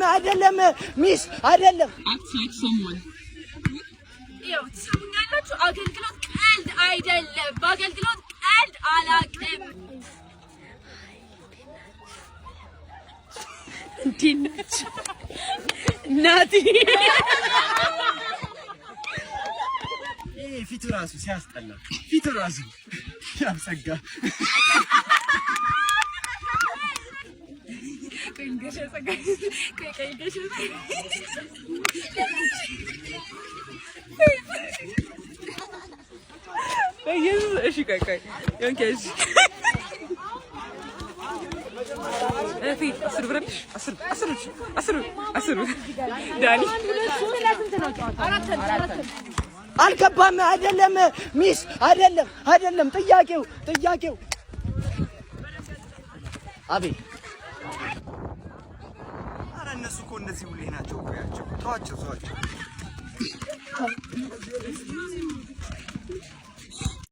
አይደለም ሚስ አይደለም outside someone ይው ትሰሙኛላችሁ አገልግሎት ቀልድ አይደለም በአገልግሎት ቀልድ አላቅም እንዲነች ናቲ ፊቱ ራሱ ሲያስጠላ ፊቱ ራሱ ያሰጋ ከእንገሸ ሰጋ ከእንገሸ ኢየሱስ እሺ ቆይ ያንከሽ እፊ አስር ብረሽ አስር ዳኒ አልገባም አይደለም ሚስ አይደለም ጥያቄው አቤ አረ እነሱ እኮ እንደዚህ ሁሌ ናቸው ቆያቸው ተዋቸው